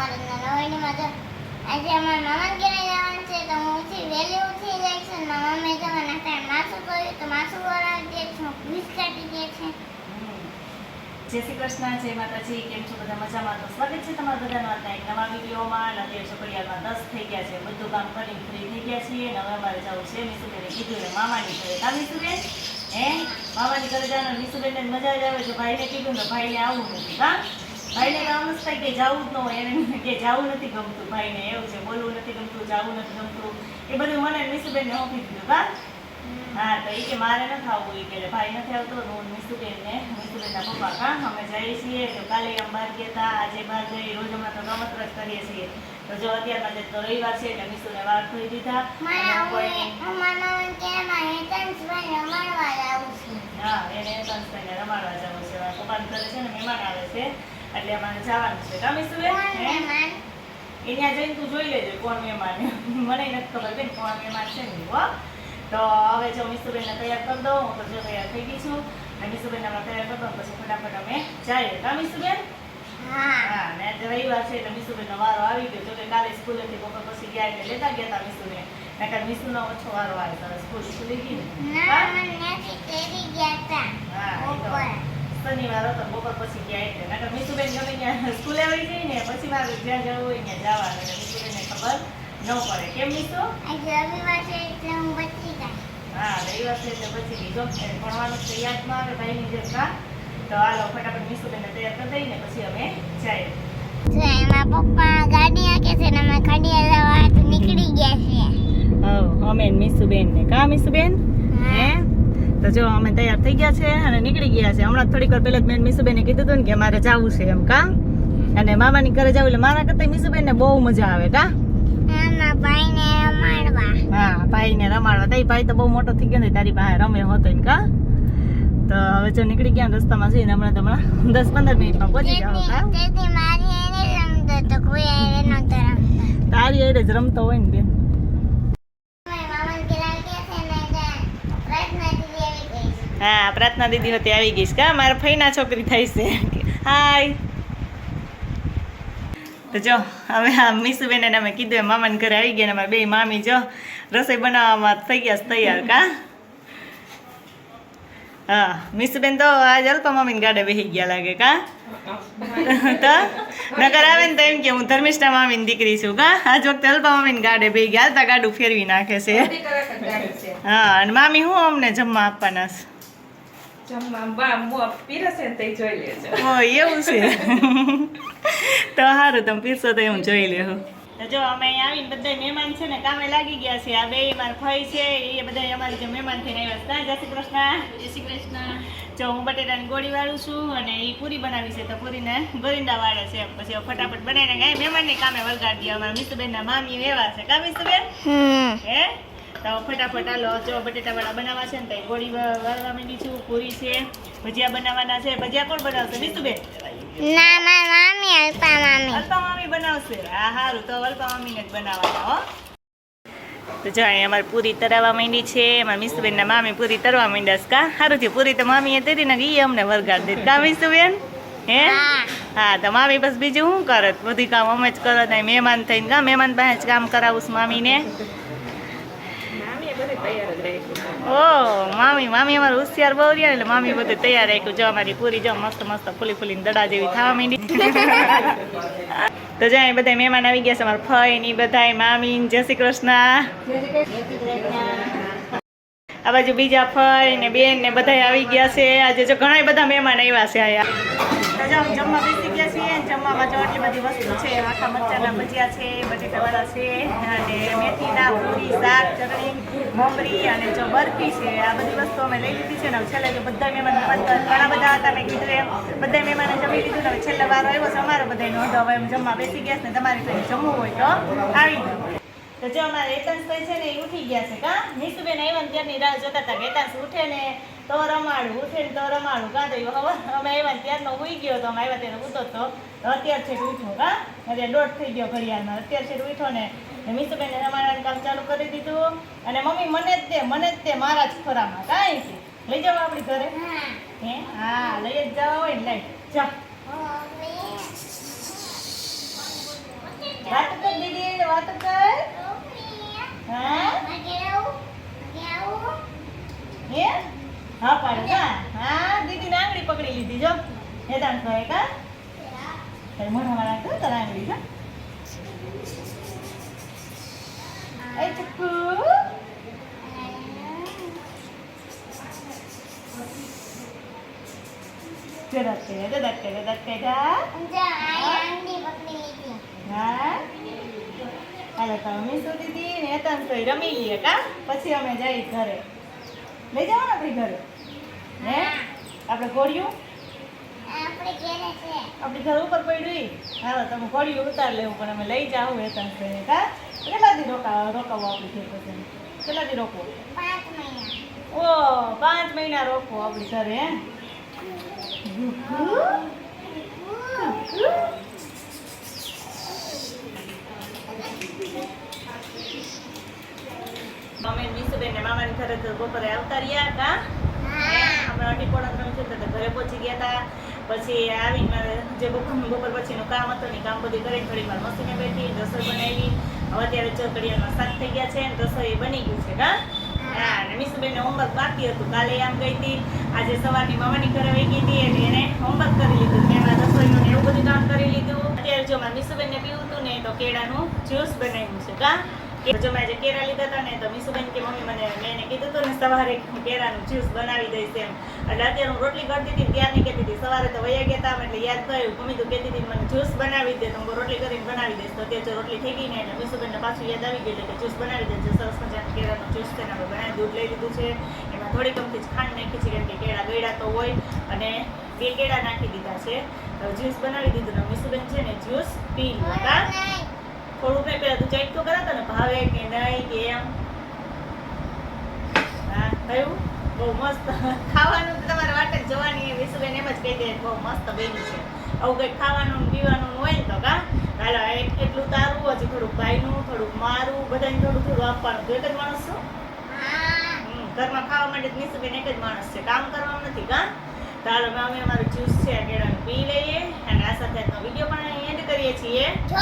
આજે અમારા મામા ઘરે જવાનું છે તો હું વહેલી ઉઠી જાય છે. મારા મમ્મી જવાના ટાઈમ માસું કર્યું તો માસું વરાવી દે છે, વીસ કાઢી દે છે. જય શ્રી કૃષ્ણ, જય માતાજી. કેમ છો બધા? મજામાં? તો સ્વાગત છે તમારા બધાનો આજના એક નવા વિડીયોમાં. અત્યારે છોકરીયામાં 10 થઈ ગયા છે, બધું કામ કરીને ફ્રી થઈ ગયા છીએ. અને હવે અમારે જવું છે મીસુબેને કીધું એ મામાની ઘરે. કા મીસુબેન? મામાની ઘરે જવાનું મીસુબેનને મજા જ આવે છે. ભાઈને કીધું તો ભાઈને આવવું નથી. કા ભાઈને તો આમ જ થાય કે જવું જ ન હોય, એને કે જવું નથી ગમતું. ભાઈને એવું છે, બોલવું નથી ગમતું, જવું નથી ગમતું. એ બધું મને મીસુબેનને સોંપી દીધું. કા હા, તો એ કે મારે નથી આવવું. એ કે ભાઈ નથી આવતો, હું મીસુબેનના પપ્પા કા અમે જઈએ છીએ. તો કાલે અમે બહાર ગયા હતા, આજે બહાર જઈ, રોજ હમણાં તો રમત જ કરીએ છીએ. તો જો અત્યારમાં જે તો રવિવાર છે એટલે મીસુને વાળ ધોઈ દીધા. હા, એને કંસભાઈને રમાડવા જવું છે. પપ્પાને ઘરે છે ને મહેમાન આવે છે એટલે અમારે જવાનું છે. કા મીસુબેન? એ ત્યાં જઈને તું જોઈ લેજો કોણ મહેમાન. મને નથી ખબર બેન કોણ મહેમાન છે ને. હો તો હવે જો મીસુબેનને તૈયાર કરી દઉં. હું તો જો તૈયાર થઈ ગઈ છું. અને મીસુબેનને અમે તૈયાર કરી દઉં પછી ફટાફટ અમે જઈએ. કા મીસુબેન? હા, ને આજે રવિવાર છે એટલે મીસુબેનનો વારો આવી ગયો. જો કે કાલે સ્કૂલેથી બપોર પછી ગયા એટલે લેતા ગયા હતા મીસુને. નકર મીસુનો ઓછો વારો આવે તો સ્કૂલ ખુલી ગઈ ને. હા, શનિવાર હતો બપોર પછી ગયા એટલે. નકર મીસુબેન ગમે ત્યાં સ્કૂલે આવી ગઈ ને પછી મારે જ્યાં જવું હોય ત્યાં જવાનું. એટલે મીસુબેનને ખબર ન પડે. કેમ મીસુ? રવિવાર છે એટલે હું બચી જાય. હા, રવિવાર છે એટલે પછી બીજો ભણવાનું તો યાદ ન આવે ભાઈની જેમ. કા તો હાલો ફટાફટ મીસુબેનને તૈયાર કરી દઈને પછી અમે જઈએ. એમાં પપ્પા ગાડી આકે છે ને અમે ખડિયા જવા નીકળી ગયા છીએ. અમે મીસુબેન ને. કા મીસુબેન? હે તો જો અમે તૈયાર થઈ ગયા છે અને નીકળી ગયા છે. હમણાં થોડીક વાર પહેલા મેં મીસુબેને કીધું હતું ને કે મારે જવું છે એમ. કા અને મામાની ઘરે જવું એટલે મારા કરતા મીસુબેનને બહુ મજા આવે. કા ભાઈને રમાડવા. હા, ભાઈને રમાડવા. તારી ભાઈ તો બહુ મોટો થઈ ગયો ને તારી પાસે રમે હોતો ને. કા તો હવે જો નીકળી ગયા રસ્તામાં જઈને હમણાં 10-15 મિનિટમાં પહોંચી જાવ. કા મારી એને રમતો તો કોઈ એને નતો રમતો. તારી એડે જ રમતો હોય ને બેન. હા, પ્રાર્થના દીદી હોતી આવી ગઈશ. કા મારા ફઈના છોકરી થઈ છે. હાય. તો જો હવે આ મીસુબેન એને અમે કીધું મામાને ઘરે આવી ગયા ને અમારા બે મામી જો રસોઈ બનાવવામાં થઈ ગયા તૈયાર. કા હા, મીસુબેન તો આજ અલ્પા મામીને ગાડે બેસી ગયા લાગે. કા તો નકર આવે ને તો એમ કે હું ધર્મિષ્ઠા મામીની દીકરી છું. કા આજ વખતે અલ્પા મામીને ગાડે બેસી ગયા. હાલતા ગાડું ફેરવી નાખે છે. હા, અને મામી હું અમને જમવા આપવાના છે? એવું છે તો સારું, તમે પીરશો તો હું જોઈ લેવું. તો જો અમે અહીંયા આવીને બધા મહેમાન છે ને કામે લાગી ગયા છે. આ બે મારા ભાઈ છે એ બધા અમારી જે મહેમાન થઈને આવ્યા છે. જય શ્રી કૃષ્ણ. જય શ્રી કૃષ્ણ. જો હું બટેટાની ગોળી વાળું છું અને એ પૂરી બનાવી છે તો પૂરીને ગોરિંદા વાળે છે. પછી ફટાફટ બનાવીને ગાય મહેમાનને કામે વળગાડી દે. અમારા મીસુબેનના મામી એવા છે. કા મીસુબેન? હે તો ફટાફટ હાલો જો બટેટાવાળા બનાવવા છે ને તો ગોળી વાળવા માંડી છું. પૂરી છે, ભજીયા બનાવવાના છે. ભજીયા કોણ બનાવશે? મીસુબેન? ના, મારી મામી અલ્પા મામી. અલ્પા મામી બનાવશે. હા, સારું તો અલ્પા મામીને જ બનાવવાના. હો તો જો અહીંયા અમારે પૂરી તરાવા માંડી છે. અમારા મીસુબેનના મામી પૂરી તરવા માંડ્યા છે. કા સારું થયું પૂરી તો મામીએ તરી ને એ અમને વરગાડ દે. કા મીસુબેન? હે હા, તો મામી બસ બીજું શું કરે? બધું કામ અમે જ કરો. મહેમાન થઈને કા મહેમાન પાસે જ કામ કરાવું છું મામીને. ઓ મામી અમારે હોશિયાર બહુ રહ્યા એટલે મામી બધું તૈયાર રાખ્યું. જો અમારી પૂરી જો મસ્ત મસ્ત ફૂલીને દડા જેવી થવા માંડી. તો જ્યાં બધા મહેમાન આવી ગયા છે. અમારા ફઈ ની બધા મામી. જય શ્રી કૃષ્ણ. આ બાજુ બીજા ફઈ ને બેન ને બધા આવી ગયા છે. આજે જો ઘણા બધા મહેમાન આવ્યા છે અહીંયા. જમવા બેસી ગયા છીએ. જમવામાં જો આટલી બધી વસ્તુ છે. આખા મરચાના ભજીયા છે, બટેટાવાળા છે અને મેથીના પૂરી, શાક, ચટણી, મમરી અને જો બરફી છે. આ બધી વસ્તુ અમે લઈ લીધી છે ને છેલ્લે જો બધા મહેમાન ઘણા બધા હતા. મેં કીધું એમ બધા મહેમાને જમી લીધું ને છેલ્લે વારો આવ્યો છે અમારો બધા નોંધો. હવે એમ જમવા બેસી ગયા છે ને તમારે કંઈ જમવું હોય તો આવી જાઓ. તો જો અમારા એકાંશભાઈ છે ને એ ઉઠી ગયા છે. કા મીસુબેન આવ્યા ને ત્યારની રાહ જોતા હતા કે એકાંશ ઉઠે ને તો રમાડું, ઉઠે ને તો રમાડું. કાં તો હવે અમે આવ્યા ને ત્યારનો ઉઈ ગયો હતો. અમે આવ્યા ત્યારે ઉઠતો હતો તો અત્યાર છે ઉઠ્યો. કા અત્યારે 1:30 થઈ ગયો ઘડિયાળમાં. અત્યાર છે ઉઠો ને મીસુબેને રમાડવાનું કામ ચાલુ કરી દીધું. અને મમ્મી મને જ દે મારા જ ખોરામાં. કાંઈ છે લઈ જાઓ આપણી ઘરે? હે હા, લઈ જ જવા હોય ને લઈ જાઓ. કઈ મોઢામાં નાખતો તારા આંગળી હા એ ચક્કુ હા હાલો તો મીસુ દીદી ને તન તો રમી લઈએ કા પછી અમે જઈ ઘરે લઈ જાવ ને આપણી ઘરે હે આપણે ઘોડિયું આપણી ઘર ઉપર પડ્યું હાલો તમે ઘોડિયું ઉતાર લેવું પણ અમે લઈ જાવ વેતન થઈને કા કેટલા દી રોકાવો આપણી ઘર પછી કેટલા દી રોકવો 5 મહિના ઓ 5 મહિના રોકવો આપણી ઘરે હે અમે મીસુબેન ને મામાની ઘરે તો બપોરે આવતા રહ્યા કા અમે અઢી-પોણા 3 છે તો ઘરે પહોંચી ગયા હતા પછી આવીને જે બપોર પછીનું કામ હતું ને કામ બધું કરીને થોડી વાર મશીને બેઠી રસોઈ બનાવી હવે અત્યારે ચોકડીયામાં 7 થઈ ગયા છે ને રસોઈ બની ગયું છે કા હા અને મીસુબેન ને હોમવર્ક બાકી હતું કાલે આમ ગઈ હતી આજે સવારની મામાની ઘરે વહી ગઈ હતી એટલે એને હોમવર્ક કરી લીધું એમાં રસોઈનું ને એવું બધું કામ કરી લીધું અત્યારે જો મારા મીસુબેન ને પીવું હતું ને તો કેળાનું જ્યુસ બનાવ્યું છે કા જો મેં જે કેળા લીધા હતા ને તો મીસુબેન કે મમ્મી મેં એને કીધું હતું ને સવારે કેળાનું જ્યુસ બનાવી દઈશ એમ એટલે અત્યારે હું રોટલી કરતી હતી ત્યારની કહેતી હતી સવારે તો વયા ગયા હતા એટલે યાદ થયું મમ્મી તો કહેતી હતી મને જ્યુસ બનાવી દે તો હું રોટલી કરીને બનાવી દઈશ તો અત્યારે જો રોટલી થઈ ગઈ ને એટલે મીસુબેનને પાછું યાદ આવી ગયું કે જ્યુસ બનાવી દેજો સરસ મજાનું કેળાનું જ્યુસ છે ને આપણે બનાવી દૂધ લઈ લીધું છે એમાં થોડી કમથી જ ખાંડ નાખી છે કેમ કે કેળા ગળ્યા તો હોય અને 2 કેળા નાખી દીધા છે તો જ્યુસ બનાવી દીધું ને મીસુબેન છે ને જ્યુસ પી લીધા થોડું મેં પેલા તું ચેક તો કરાતો ને ભાવે કે નહીં કે એમ હા થયું બહુ મસ્ત ખાવાનું તો તમારે વાટ જ જોવાની વિશુબેન એમ જ કહી દે બહુ મસ્ત બન્યું છે આવું કંઈક ખાવાનું પીવાનું હોય ને તો કા હાલો એટલું તારું હજી થોડુંક ભાઈનું થોડુંક મારું બધાને થોડું થોડું આપવાનું તો એક જ માણસ છો ઘરમાં ખાવા માટે વિશુબેન એક જ માણસ છે કામ કરવાનું નથી કા તો હાલો અમે અમારું જ્યુસ છે કેળાનું પી લઈએ અને આ સાથે વિડીયો પણ એન્ડ કરીએ છીએ જો